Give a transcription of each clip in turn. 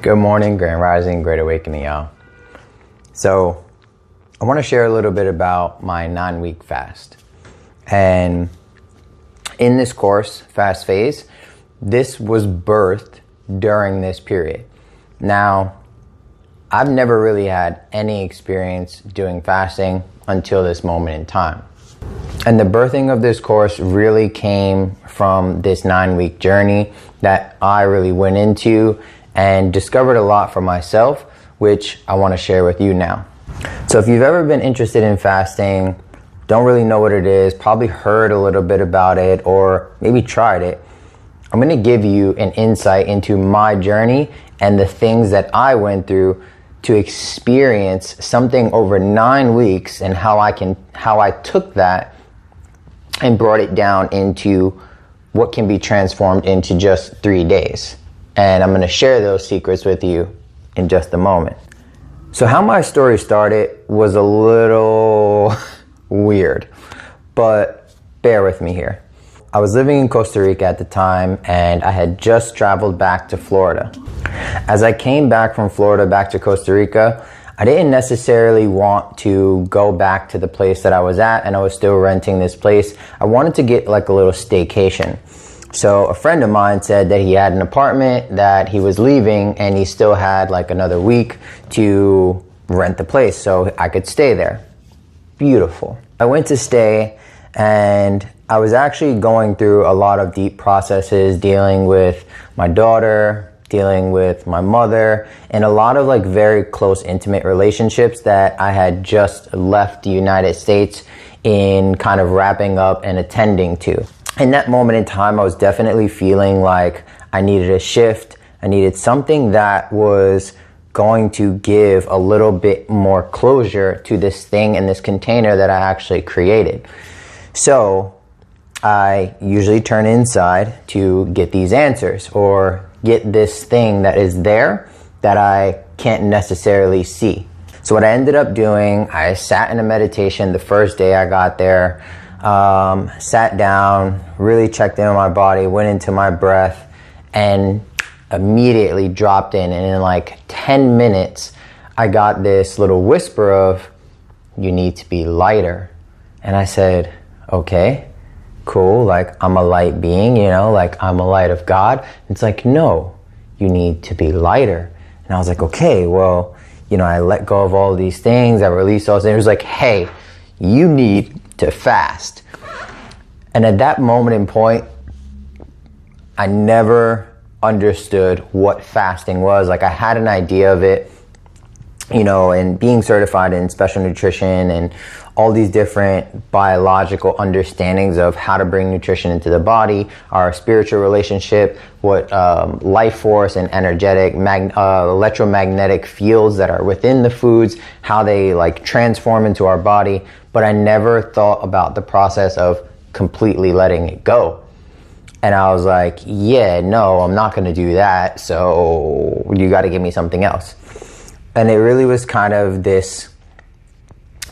Good morning, Grand Rising, Great Awakening, y'all. So I want to share a little bit about my 9-week fast. And in this course, Fast Phase, this was birthed during this period. Now, I've never really had any experience doing fasting until this moment in time. And the birthing of this course really came from this 9-week journey that I really went into and discovered a lot for myself, which I want to share with you now. So if you've ever been interested in fasting, don't really know what it is, probably heard a little bit about it, or maybe tried it, I'm going to give you an insight into my journey and the things that I went through to experience something over 9 weeks, and how I took that and brought it down into what can be transformed into just 3 days. And I'm going to share those secrets with you in just a moment. So how my story started was a little weird, but bear with me here. I was living in Costa Rica at the time, and I had just traveled back to Florida. As I came back from Florida back to Costa Rica, I didn't necessarily want to go back to the place that I was at, and I was still renting this place. I wanted to get like a little staycation. So a friend of mine said that he had an apartment that he was leaving, and he still had like another week to rent the place so I could stay there. Beautiful. I went to stay, and I was actually going through a lot of deep processes, dealing with my daughter, dealing with my mother, and a lot of like very close, intimate relationships that I had just left the United States in kind of wrapping up and attending to. In that moment in time, I was definitely feeling like I needed a shift. I needed something that was going to give a little bit more closure to this thing and this container that I actually created. So I usually turn inside to get these answers, or get this thing that is there that I can't necessarily see. So what I ended up doing, I sat in a meditation the first day I got there, sat down, really checked in on my body, went into my breath, and immediately dropped in. And in like 10 minutes, I got this little whisper of, "You need to be lighter." And I said, okay, cool, like I'm a light being, like I'm a light of God. It's like, no, you need to be lighter. And I was like, okay, well, I let go of all these things, I released all those things. It was like, hey, you need to fast. And at that moment in point, I never understood what fasting was. Like, I had an idea of it, and being certified in special nutrition and all these different biological understandings of how to bring nutrition into the body, our spiritual relationship, what life force and energetic electromagnetic fields that are within the foods, how they like transform into our body. But I never thought about the process of completely letting it go. And I was like, yeah, no, I'm not going to do that. So you got to give me something else. And it really was kind of this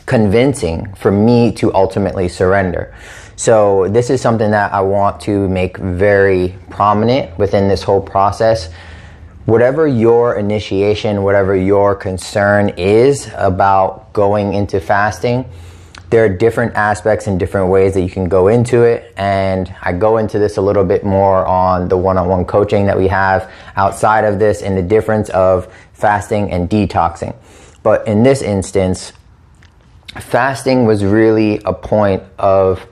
convincing for me to ultimately surrender. So this is something that I want to make very prominent within this whole process. Whatever your initiation, whatever your concern is about going into fasting, there are different aspects and different ways that you can go into it. And I go into this a little bit more on the one-on-one coaching that we have outside of this, and the difference of fasting and detoxing. But in this instance, fasting was really a point of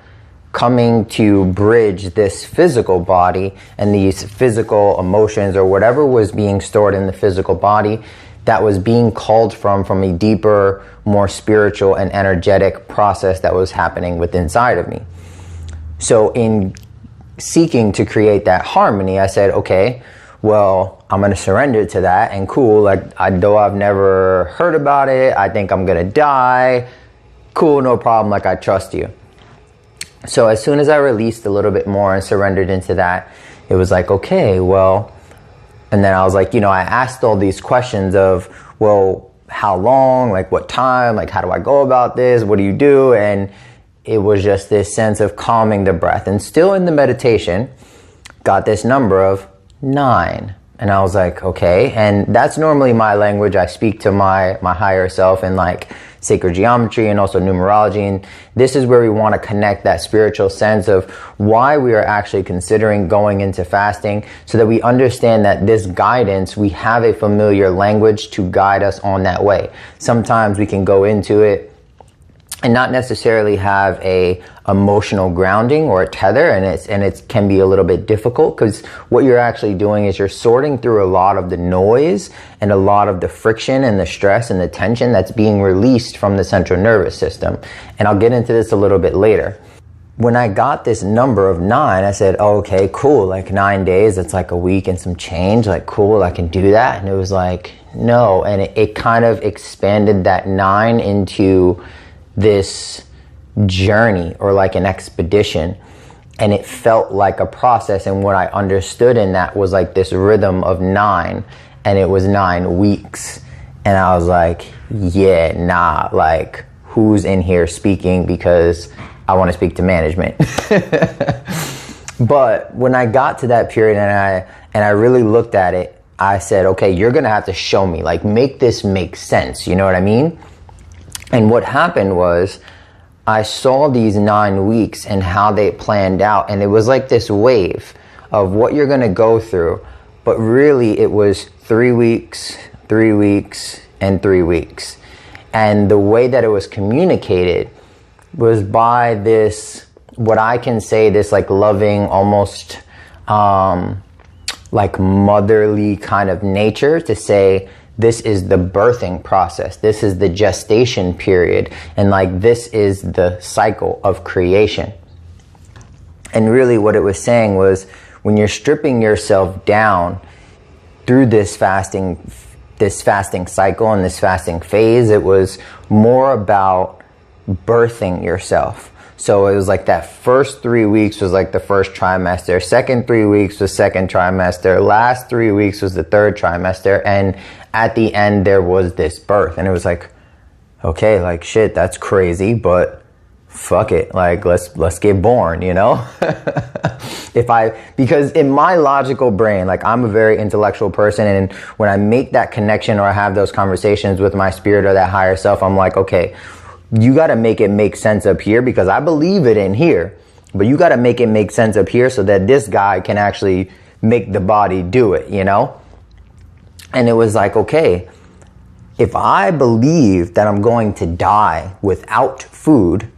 coming to bridge this physical body and these physical emotions, or whatever was being stored in the physical body that was being called from a deeper, more spiritual and energetic process that was happening within inside of me. So in seeking to create that harmony, I said, okay, well, I'm going to surrender to that, and cool, like, though I've never heard about it, I think I'm going to die, cool, no problem, like, I trust you. So as soon as I released a little bit more and surrendered into that, it was like, okay, well, and then I was like, I asked all these questions of, well, how long, like what time, like how do I go about this, what do you do? And it was just this sense of calming the breath. And still in the meditation, got this number of 9. And I was like, okay. And that's normally my language. I speak to my higher self in like sacred geometry and also numerology. And this is where we want to connect that spiritual sense of why we are actually considering going into fasting, so that we understand that this guidance, we have a familiar language to guide us on that way. Sometimes we can go into it and not necessarily have a emotional grounding or a tether, and it can be a little bit difficult, because what you're actually doing is you're sorting through a lot of the noise and a lot of the friction and the stress and the tension that's being released from the central nervous system. And I'll get into this a little bit later. When I got this number of 9, I said, oh, okay, cool, like 9 days, that's like a week and some change, like cool, I can do that. And it was like, no. And it kind of expanded that 9 into this journey or like an expedition, and it felt like a process. And what I understood in that was like this rhythm of 9, and it was 9 weeks. And I was like, yeah, nah, like who's in here speaking, because I want to speak to management. But when I got to that period and I really looked at it, I said, okay, you're gonna have to show me, like make this make sense, you know what I mean? And what happened was I saw these 9 weeks and how they planned out. And it was like this wave of what you're going to go through. But really it was 3 weeks, 3 weeks, and 3 weeks. And the way that it was communicated was by this, what I can say, this like loving, almost like motherly kind of nature, to say, this is the birthing process. This is the gestation period. And like, this is the cycle of creation. And really what it was saying was, when you're stripping yourself down through this fasting cycle and this fasting phase, it was more about birthing yourself. So it was like that first 3 weeks was like the first trimester, second 3 weeks was second trimester, last 3 weeks was the third trimester, and at the end there was this birth. And it was like, okay, like shit, that's crazy, but fuck it, like let's get born, you know? Because in my logical brain, like I'm a very intellectual person, and when I make that connection or I have those conversations with my spirit or that higher self, I'm like, okay, you got to make it make sense up here, because I believe it in here, but you got to make it make sense up here so that this guy can actually make the body do it, you know? And it was like, okay, if I believe that I'm going to die without food,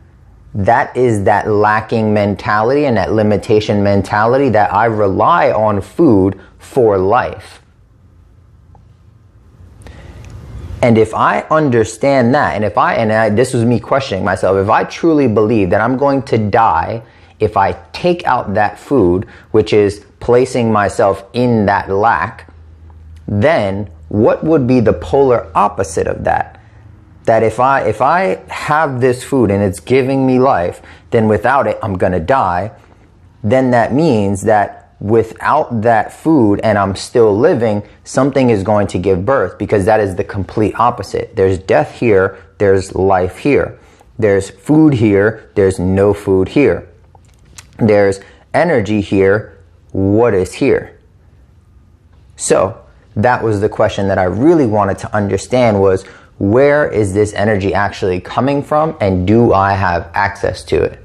that is that lacking mentality and that limitation mentality, that I rely on food for life. And if I understand that, and this was me questioning myself, if I truly believe that I'm going to die if I take out that food, which is placing myself in that lack, then what would be the polar opposite of that? That if I have this food and it's giving me life, then without it, I'm going to die. Then that means that without that food and I'm still living, something is going to give birth, because that is the complete opposite. There's death here, there's life here. There's food here, there's no food here. There's energy here, what is here? So that was the question that I really wanted to understand, was where is this energy actually coming from, and do I have access to it?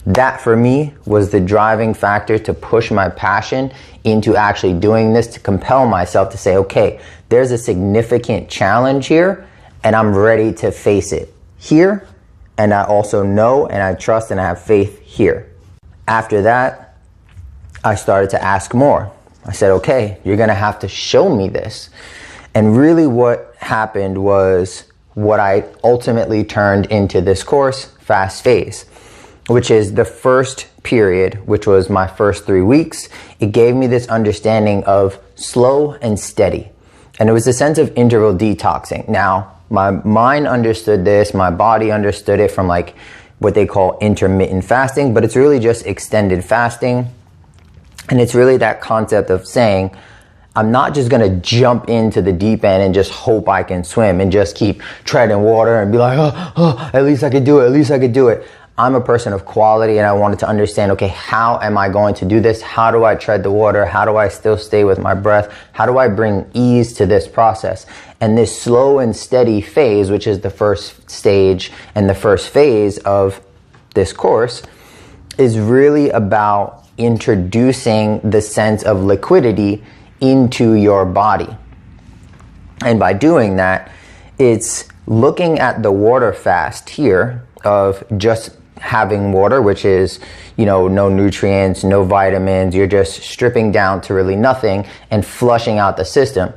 That for me was the driving factor to push my passion into actually doing this, to compel myself to say, okay, there's a significant challenge here and I'm ready to face it here. And I also know and I trust and I have faith here. After that, I started to ask more. I said, okay, you're going to have to show me this. And really what happened was what I ultimately turned into this course, Fast Phase, which is the first period, which was my first 3 weeks. It gave me this understanding of slow and steady. And it was a sense of interval detoxing. Now, my mind understood this, my body understood it from like what they call intermittent fasting, but it's really just extended fasting. And it's really that concept of saying, I'm not just going to jump into the deep end and just hope I can swim and just keep treading water and be like, oh, at least I could do it, at least I could do it. I'm a person of quality, and I wanted to understand, okay, how am I going to do this? How do I tread the water? How do I still stay with my breath? How do I bring ease to this process? And this slow and steady phase, which is the first stage and the first phase of this course, is really about introducing the sense of liquidity into your body. And by doing that, it's looking at the water fast here of just having water, which is, no nutrients, no vitamins. You're just stripping down to really nothing and flushing out the system.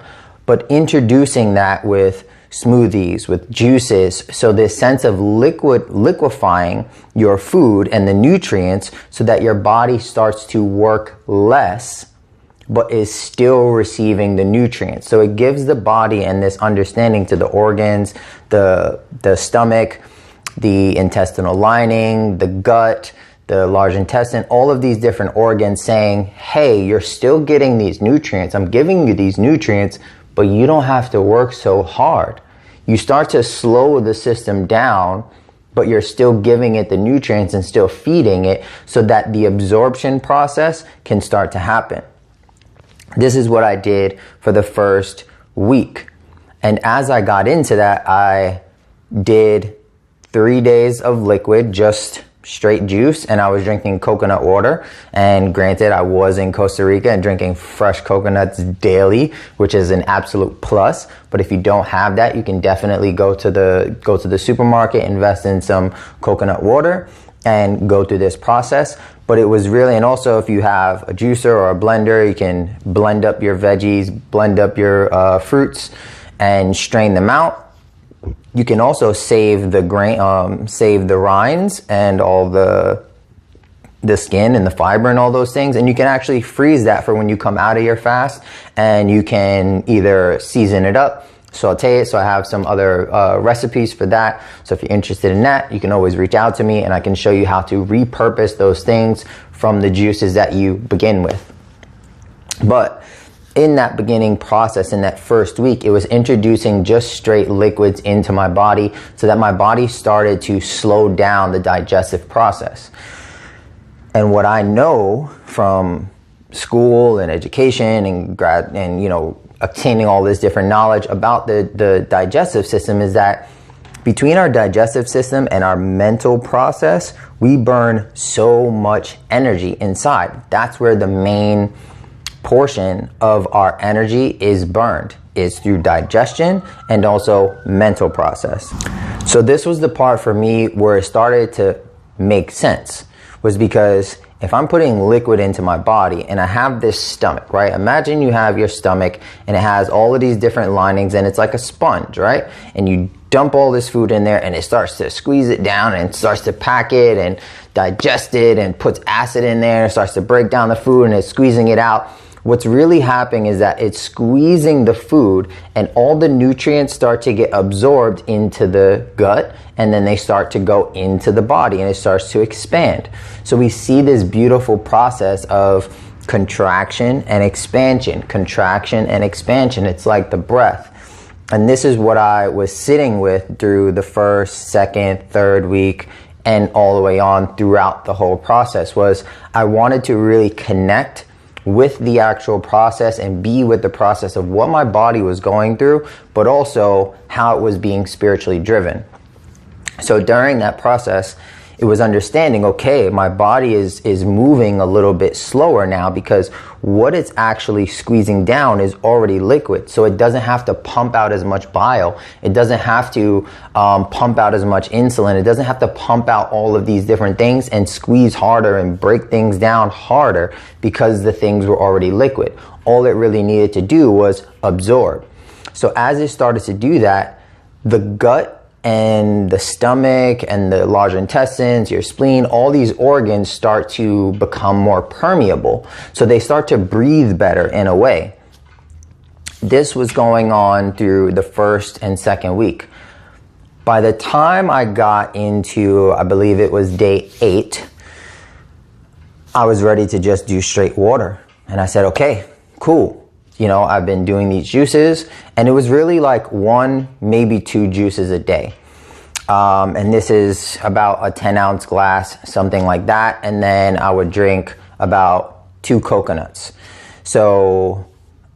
But introducing that with smoothies, with juices, so this sense of liquefying your food and the nutrients so that your body starts to work less but is still receiving the nutrients. So it gives the body and this understanding to the organs, the stomach, the intestinal lining, the gut, the large intestine, all of these different organs saying, hey, you're still getting these nutrients. I'm giving you these nutrients, but you don't have to work so hard. You start to slow the system down, but you're still giving it the nutrients and still feeding it so that the absorption process can start to happen. This is what I did for the first week. And as I got into that, I did 3 days of liquid, just straight juice, and I was drinking coconut water. And granted, I was in Costa Rica and drinking fresh coconuts daily, which is an absolute plus. But if you don't have that, you can definitely go to the supermarket, invest in some coconut water, and go through this process. But it was really, and also if you have a juicer or a blender, you can blend up your veggies, blend up your fruits, and strain them out. You can also save the grain, save the rinds and all the skin and the fiber and all those things. And you can actually freeze that for when you come out of your fast, and you can either season it up, saute it. So I have some other recipes for that. So if you're interested in that, you can always reach out to me and I can show you how to repurpose those things from the juices that you begin with. But in that beginning process, in that first week, it was introducing just straight liquids into my body so that my body started to slow down the digestive process. And what I know from school and education and obtaining all this different knowledge about the digestive system is that between our digestive system and our mental process, we burn so much energy inside. That's where the main portion of our energy is burned, is through digestion and also mental process. So this was the part for me where it started to make sense, was because if I'm putting liquid into my body and I have this stomach, right? Imagine you have your stomach and it has all of these different linings and it's like a sponge, right? And you dump all this food in there and it starts to squeeze it down and starts to pack it and digest it and puts acid in there, starts to break down the food and it's squeezing it out. What's really happening is that it's squeezing the food and all the nutrients start to get absorbed into the gut and then they start to go into the body and it starts to expand. So we see this beautiful process of contraction and expansion, contraction and expansion. It's like the breath. And this is what I was sitting with through the first, second, third week and all the way on throughout the whole process. Was I wanted to really connect with the actual process and be with the process of what my body was going through, but also how it was being spiritually driven. So during that process, it was understanding, okay, my body is moving a little bit slower now because what it's actually squeezing down is already liquid. So it doesn't have to pump out as much bile. It doesn't have to pump out as much insulin. It doesn't have to pump out all of these different things and squeeze harder and break things down harder because the things were already liquid. All it really needed to do was absorb. So as it started to do that, the gut and the stomach and the large intestines, your spleen, all these organs start to become more permeable. So they start to breathe better in a way. This was going on through the first and second week. By the time I got into, I believe it was day 8, I was ready to just do straight water. And I said, okay, cool. I've been doing these juices, and it was really like 1, maybe 2 juices a day. And this is about a 10-ounce glass, something like that. And then I would drink about 2 coconuts. So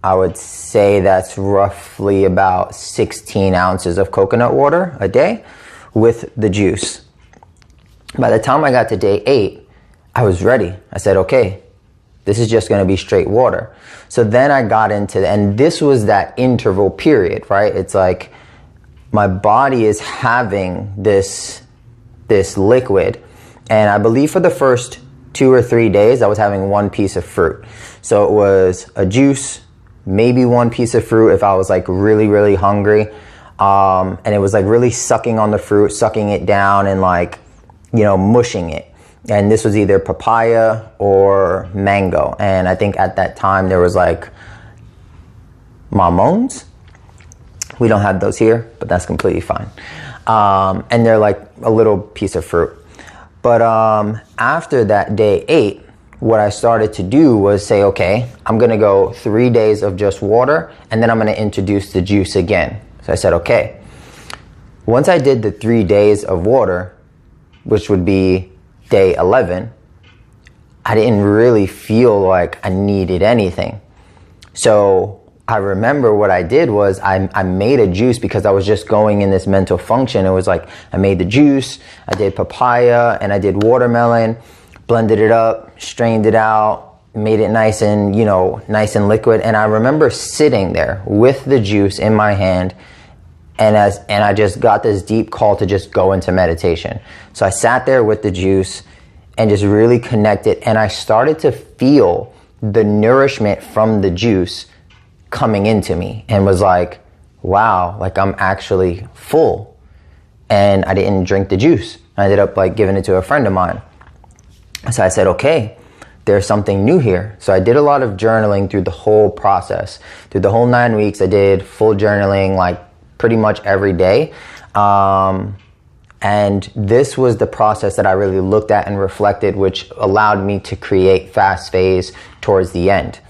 I would say that's roughly about 16 ounces of coconut water a day with the juice. By the time I got to day 8, I was ready. I said, okay, this is just going to be straight water. So then I got into, and this was that interval period, right? It's like my body is having this liquid. And I believe for the first 2 or 3 days, I was having 1 piece of fruit. So it was a juice, maybe 1 piece of fruit if I was like really, really hungry. And it was like really sucking on the fruit, sucking it down and like, mushing it. And this was either papaya or mango. And I think at that time there was like mamons. We don't have those here, but that's completely fine. And they're like a little piece of fruit. But after that day 8, what I started to do was say, okay, I'm going to go 3 days of just water, and then I'm going to introduce the juice again. So I said, okay. Once I did the 3 days of water, which would be day 11, I didn't really feel like I needed anything. So I remember what I did was I made a juice because I was just going in this mental function. It was like I made the juice, I did papaya, and I did watermelon, blended it up, strained it out, made it nice and liquid. And I remember sitting there with the juice in my hand, and I just got this deep call to just go into meditation. So I sat there with the juice and just really connected, and I started to feel the nourishment from the juice coming into me, and was like, wow, like I'm actually full. And I didn't drink the juice. I ended up like giving it to a friend of mine. So I said, okay, there's something new here. So I did a lot of journaling through the whole process. Through the whole 9 weeks, I did full journaling like pretty much every day. And this was the process that I really looked at and reflected, which allowed me to create Fast Phase towards the end.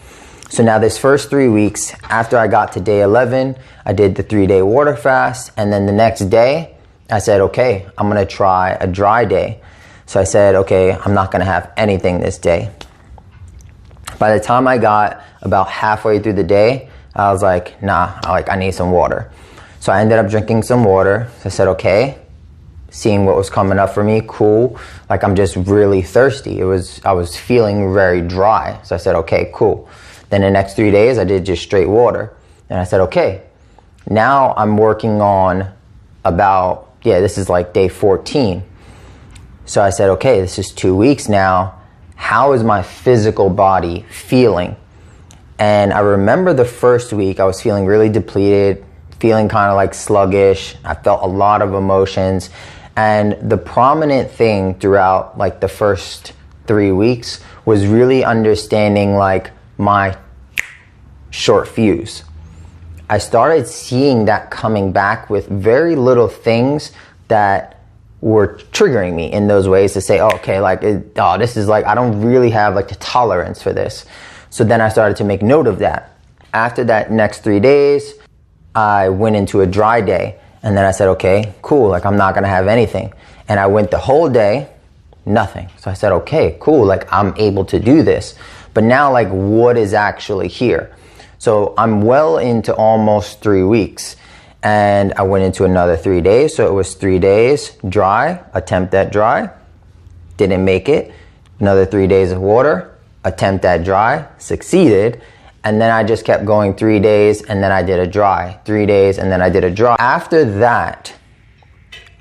So now this first 3 weeks, after I got to day 11, I did the 3-day water fast. And then the next day, I said, okay, I'm going to try a dry day. So I said, okay, I'm not going to have anything this day. By the time I got about halfway through the day, I was like, nah, I need some water. So I ended up drinking some water. So I said, okay, seeing what was coming up for me, cool. Like I'm just really thirsty. I was feeling very dry. So I said, okay, cool. Then the next 3 days, I did just straight water. And I said, okay, now I'm working on this is like day 14. So I said, okay, this is 2 weeks now. How is my physical body feeling? And I remember the first week, I was feeling really depleted, feeling kind of like sluggish. I felt a lot of emotions. And the prominent thing throughout like the first 3 weeks was really understanding like my short fuse. I started seeing that coming back with very little things that were triggering me in those ways to say, this is like, I don't really have like the tolerance for this. So then I started to make note of that. After that next 3 days, I went into a dry day, and then I said, okay, cool. Like I'm not going to have anything. And I went the whole day, nothing. So I said, okay, cool. Like I'm able to do this. But now like what is actually here? So I'm well into almost 3 weeks, and I went into another 3 days. So it was 3 days dry, attempt at dry, didn't make it. Another 3 days of water, attempt at dry, succeeded. And then I just kept going 3 days, and then I did a dry, 3 days, and then I did a dry. After that,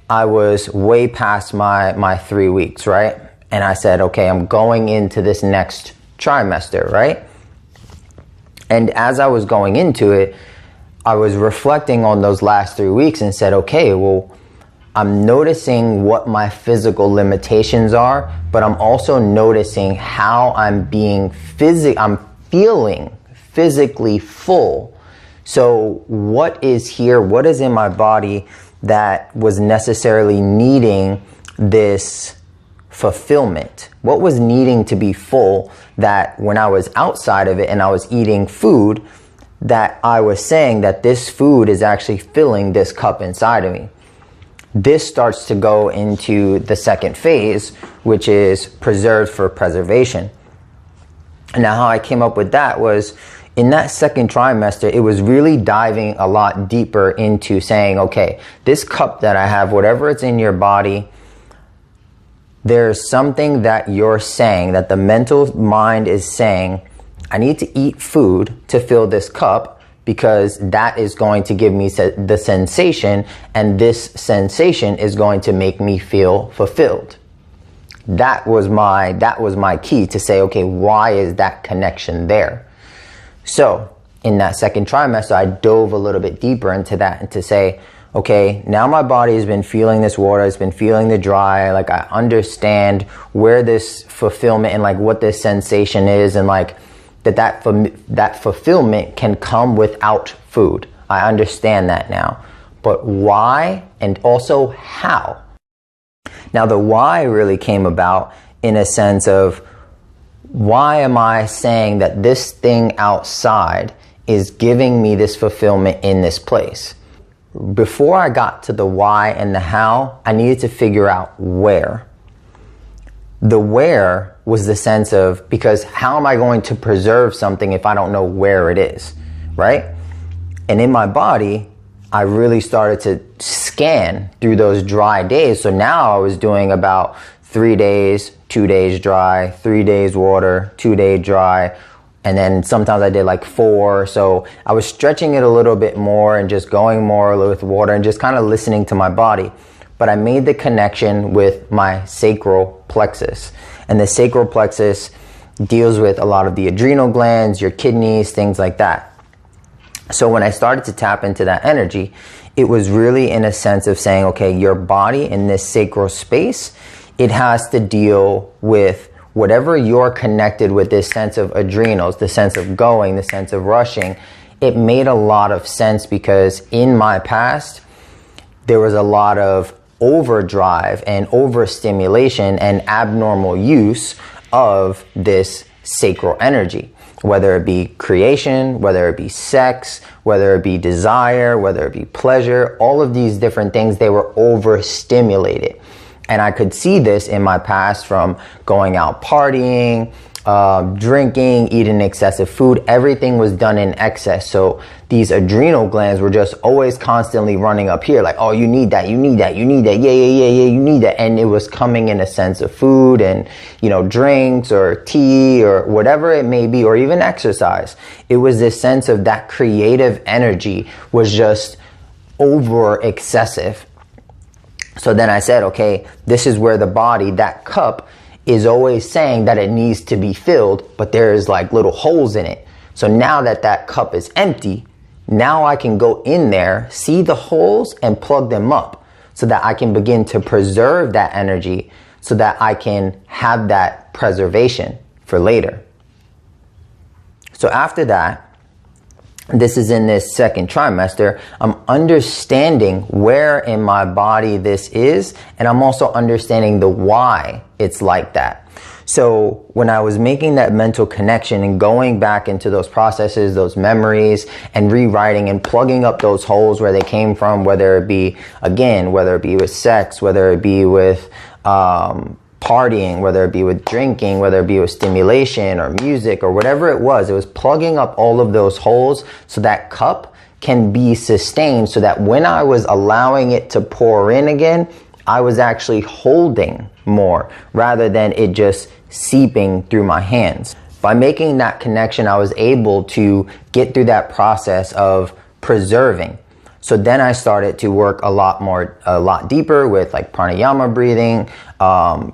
I was way past my 3 weeks, right? And I said, okay, I'm going into this next trimester, right? And as I was going into it, I was reflecting on those last 3 weeks and said, okay, well, I'm noticing what my physical limitations are, but I'm also noticing how I'm feeling physically full. So what is here? What is in my body that was necessarily needing this fulfillment? What was needing to be full that when I was outside of it and I was eating food, that I was saying that this food is actually filling this cup inside of me? this starts to go into the second phase, which is preserved for preservation. And now how I came up with that was, in that second trimester, it was really diving a lot deeper into saying, okay, this cup that I have, whatever it's in your body, there's something that you're saying, that the mental mind is saying, I need to eat food to fill this cup, because that is going to give me the sensation, and this sensation is going to make me feel fulfilled. That was my key to say, okay, why is that connection there? So in that second trimester, I dove a little bit deeper into that, and to say, okay, now my body has been feeling this water, it's been feeling the dry, like I understand where this fulfillment and like what this sensation is, and like that fulfillment can come without food. I understand that now. But why, and also how? Now the why really came about in a sense of, why am I saying that this thing outside is giving me this fulfillment in this place? Before I got to the why and the how, I needed to figure out where. The where was the sense of, because how am I going to preserve something if I don't know where it is, right? And in my body, I really started to scan through those dry days. So now I was doing about 3 days, 2 days dry, 3 days water, 2 day dry. And then sometimes I did like 4. So I was stretching it a little bit more and just going more with water and just kind of listening to my body. But I made the connection with my sacral plexus. And the sacral plexus deals with a lot of the adrenal glands, your kidneys, things like that. So when I started to tap into that energy, it was really in a sense of saying, okay, your body in this sacral space, it has to deal with whatever you're connected with, this sense of adrenals, the sense of going, the sense of rushing. It made a lot of sense because in my past, there was a lot of overdrive and overstimulation and abnormal use of this sacral energy, whether it be creation, whether it be sex, whether it be desire, whether it be pleasure, all of these different things, they were overstimulated. And I could see this in my past from going out partying, drinking, eating excessive food. Everything was done in excess. So these adrenal glands were just always constantly running up here like, oh, you need that, you need that, you need that, yeah, you need that. And it was coming in a sense of food and, drinks or tea or whatever it may be, or even exercise. It was this sense of that creative energy was just over excessive. So then I said, okay, this is where the body, that cup, is always saying that it needs to be filled, but there's like little holes in it. So now that that cup is empty, now I can go in there, see the holes and plug them up so that I can begin to preserve that energy so that I can have that preservation for later. So after that, this is in this second trimester, I'm understanding where in my body this is, and I'm also understanding the why it's like that. So when I was making that mental connection and going back into those processes, those memories, and rewriting and plugging up those holes where they came from, whether it be with sex, whether it be with partying, whether it be with drinking, whether it be with stimulation or music or whatever it was plugging up all of those holes so that cup can be sustained, so that when I was allowing it to pour in again, I was actually holding more rather than it just seeping through my hands. By making that connection, I was able to get through that process of preserving. So then I started to work a lot deeper with like pranayama breathing,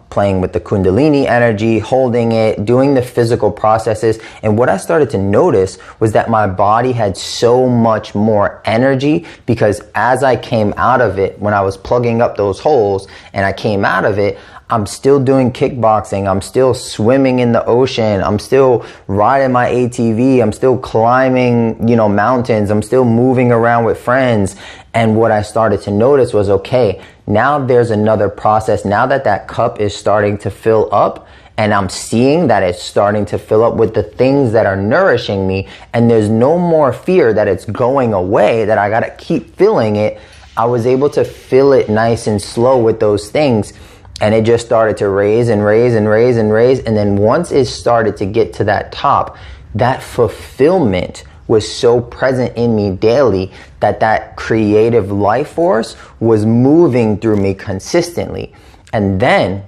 playing with the kundalini energy, holding it, doing the physical processes. And what I started to notice was that my body had so much more energy, because as I came out of it, when I was plugging up those holes and I came out of it, I'm still doing kickboxing, I'm still swimming in the ocean, I'm still riding my ATV, I'm still climbing, mountains, I'm still moving around with friends. And what I started to notice was, okay, now there's another process. Now that that cup is starting to fill up, and I'm seeing that it's starting to fill up with the things that are nourishing me, and there's no more fear that it's going away, that I gotta keep filling it. I was able to fill it nice and slow with those things. And it just started to raise and raise and raise and raise. And then once it started to get to that top, that fulfillment was so present in me daily that creative life force was moving through me consistently. And then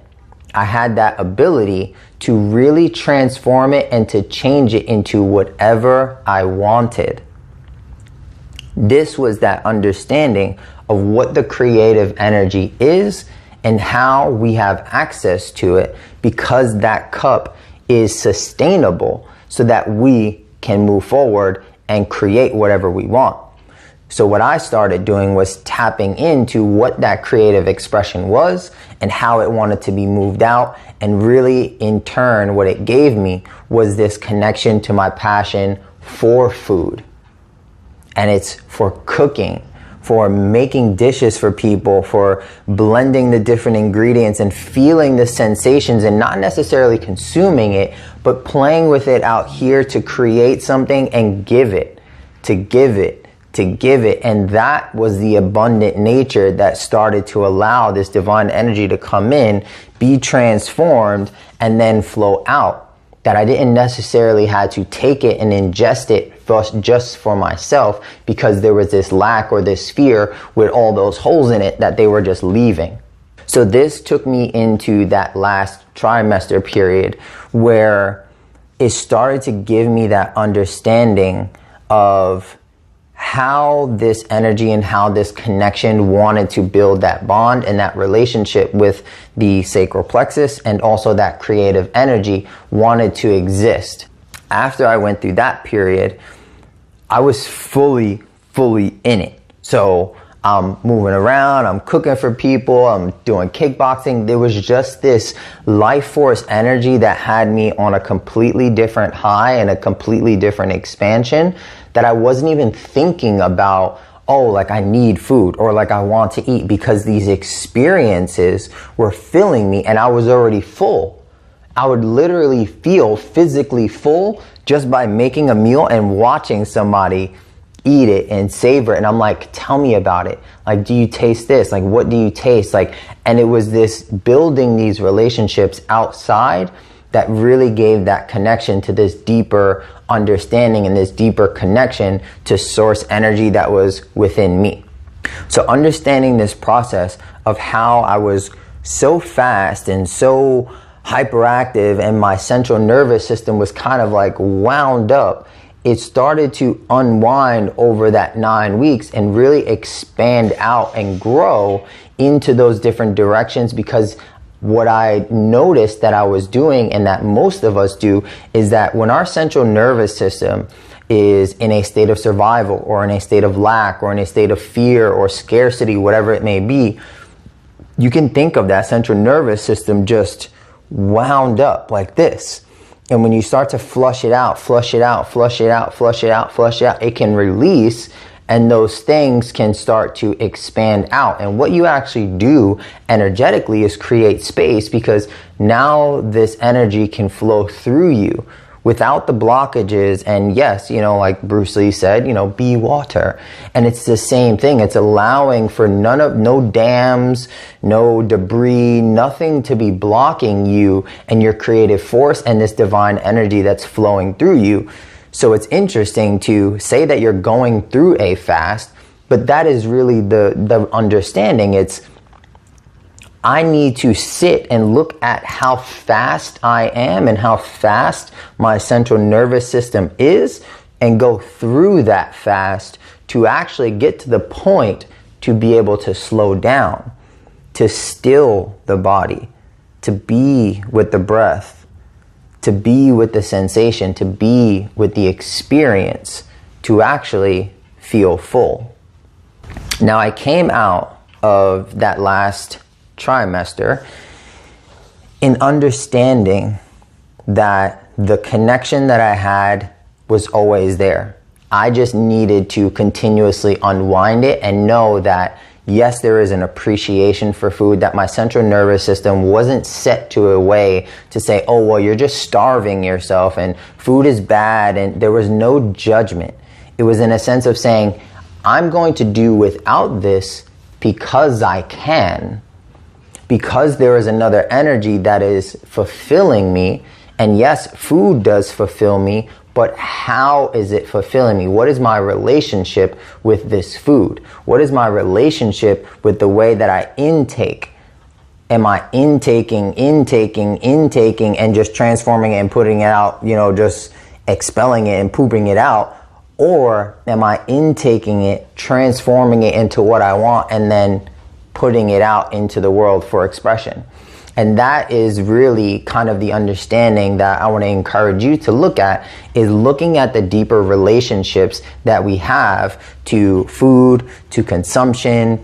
I had that ability to really transform it and to change it into whatever I wanted. This was that understanding of what the creative energy is and how we have access to it, because that cup is sustainable so that we can move forward and create whatever we want. So what I started doing was tapping into what that creative expression was and how it wanted to be moved out. And really, in turn, what it gave me was this connection to my passion for food. And it's for cooking, for making dishes for people, for blending the different ingredients and feeling the sensations and not necessarily consuming it, but playing with it out here to create something and give it, to give it. And that was the abundant nature that started to allow this divine energy to come in, be transformed, and then flow out. That I didn't necessarily have to take it and ingest it just for myself, because there was this lack or this fear with all those holes in it that they were just leaving. So this took me into that last trimester period where it started to give me that understanding of how this energy and how this connection wanted to build that bond and that relationship with the sacral plexus, and also that creative energy wanted to exist. After I went through that period, I was fully in it. So I'm moving around, I'm cooking for people, I'm doing kickboxing. There was just this life force energy that had me on a completely different high and a completely different expansion, that I wasn't even thinking about, oh, like I need food or like I want to eat, because these experiences were filling me and I was already full. I would literally feel physically full just by making a meal and watching somebody eat it and savor it. And I'm like, tell me about it. Like, do you taste this? Like, what do you taste? Like, and it was this building these relationships outside that really gave that connection to this deeper understanding and this deeper connection to source energy that was within me. So understanding this process of how I was so fast and so hyperactive and my central nervous system was kind of like wound up, it started to unwind over that 9 weeks and really expand out and grow into those different directions. Because what I noticed that I was doing, and that most of us do, is that when our central nervous system is in a state of survival or in a state of lack or in a state of fear or scarcity, whatever it may be, you can think of that central nervous system just wound up like this. And when you start to flush it out, it can release, and those things can start to expand out. And what you actually do energetically is create space, because now this energy can flow through you without the blockages. And yes, like Bruce Lee said, be water. And it's the same thing. It's allowing for no dams, no debris, nothing to be blocking you and your creative force and this divine energy that's flowing through you. So it's interesting to say that you're going through a fast, but that is really the understanding. It's, I need to sit and look at how fast I am and how fast my central nervous system is, and go through that fast to actually get to the point to be able to slow down, to still the body, to be with the breath, to be with the sensation, to be with the experience, to actually feel full. Now, I came out of that last trimester in understanding that the connection that I had was always there. I just needed to continuously unwind it and know that, yes, there is an appreciation for food, that my central nervous system wasn't set to a way to say, oh, well, you're just starving yourself and food is bad. And there was no judgment. It was in a sense of saying, I'm going to do without this because I can, because there is another energy that is fulfilling me. And yes, food does fulfill me, but how is it fulfilling me? What is my relationship with this food? What is my relationship with the way that I intake? Am I intaking, and just transforming it and putting it out, just expelling it and pooping it out? Or am I intaking it, transforming it into what I want, and then putting it out into the world for expression? And that is really kind of the understanding that I want to encourage you to look at, is looking at the deeper relationships that we have to food, to consumption,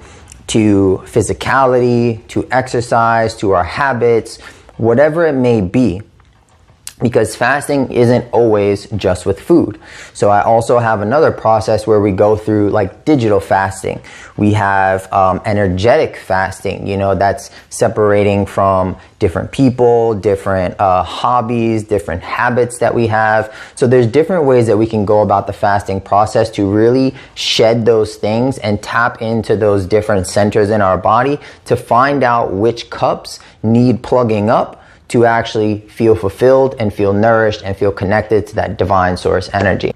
to physicality, to exercise, to our habits, whatever it may be. Because fasting isn't always just with food. So I also have another process where we go through like digital fasting. We have energetic fasting, that's separating from different people, different hobbies, different habits that we have. So there's different ways that we can go about the fasting process to really shed those things and tap into those different centers in our body to find out which cups need plugging up to actually feel fulfilled and feel nourished and feel connected to that divine source energy.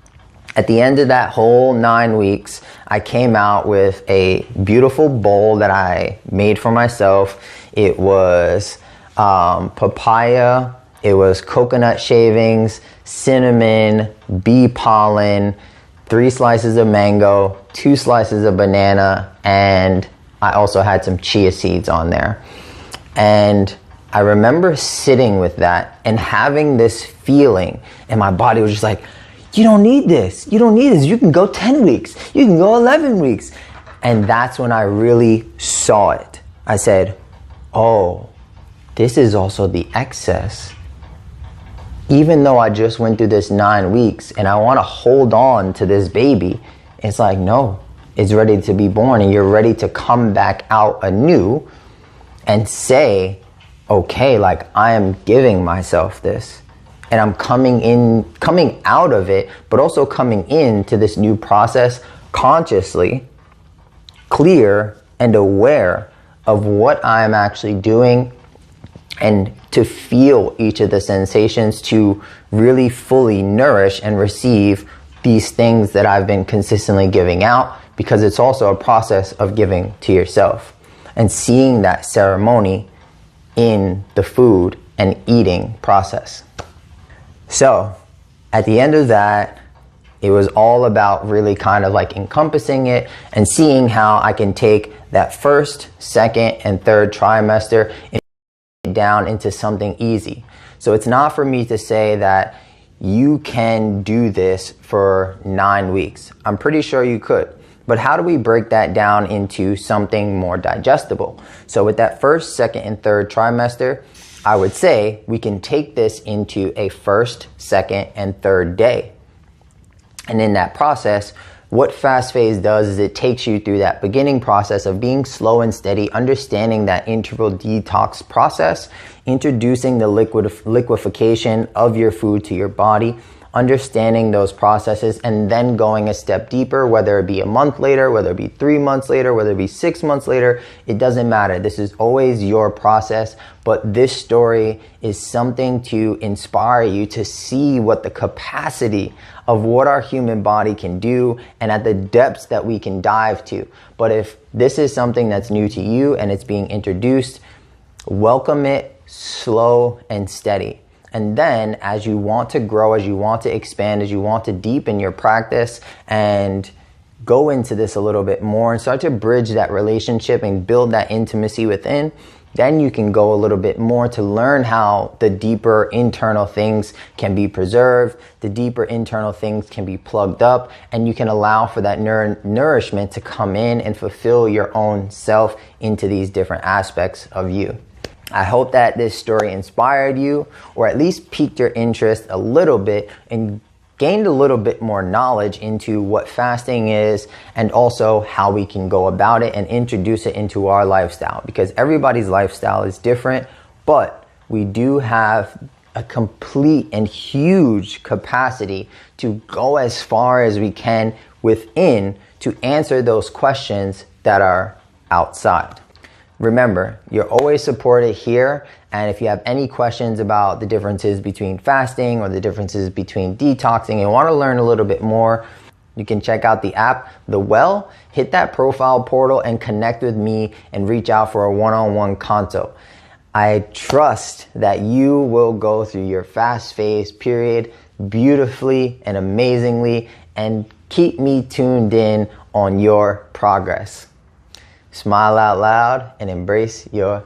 At the end of that whole 9 weeks, I came out with a beautiful bowl that I made for myself. It was papaya, it was coconut shavings, cinnamon, bee pollen, 3 slices of mango, 2 slices of banana, and I also had some chia seeds on there. And I remember sitting with that and having this feeling, and my body was just like, you don't need this. You don't need this. You can go 10 weeks. You can go 11 weeks. And that's when I really saw it. I said, oh, this is also the excess. Even though I just went through this 9 weeks and I want to hold on to this baby, it's like, no, it's ready to be born, and you're ready to come back out anew and say, okay, like I am giving myself this, and I'm coming out of it, but also coming into this new process consciously, clear and aware of what I'm actually doing, and to feel each of the sensations, to really fully nourish and receive these things that I've been consistently giving out, because it's also a process of giving to yourself and seeing that ceremony in the food and eating process. So at the end of that, it was all about really kind of like encompassing it and seeing how I can take that first, second, and third trimester and it down into something easy. So it's not for me to say that you can do this for 9 weeks. I'm pretty sure you could. But how do we break that down into something more digestible? So with that first, second, and third trimester, I would say we can take this into a first, second, and third day. And in that process, what fast phase does is it takes you through that beginning process of being slow and steady, understanding that interval detox process, introducing the liquefaction of your food to your body, understanding those processes, and then going a step deeper, whether it be a month later, whether it be 3 months later, whether it be 6 months later, it doesn't matter. This is always your process, but this story is something to inspire you to see what the capacity of what our human body can do and at the depths that we can dive to. But if this is something that's new to you and it's being introduced, welcome it slow and steady. And then as you want to grow, as you want to expand, as you want to deepen your practice and go into this a little bit more and start to bridge that relationship and build that intimacy within, then you can go a little bit more to learn how the deeper internal things can be preserved, the deeper internal things can be plugged up, and you can allow for that nourishment to come in and fulfill your own self into these different aspects of you. I hope that this story inspired you, or at least piqued your interest a little bit and gained a little bit more knowledge into what fasting is and also how we can go about it and introduce it into our lifestyle, because everybody's lifestyle is different, but we do have a complete and huge capacity to go as far as we can within to answer those questions that are outside. Remember, you're always supported here, and if you have any questions about the differences between fasting or the differences between detoxing and want to learn a little bit more, you can check out the app, The Well, hit that profile portal and connect with me and reach out for a one-on-one consult. I trust that you will go through your fast phase period beautifully and amazingly, and keep me tuned in on your progress. Smile out loud and embrace your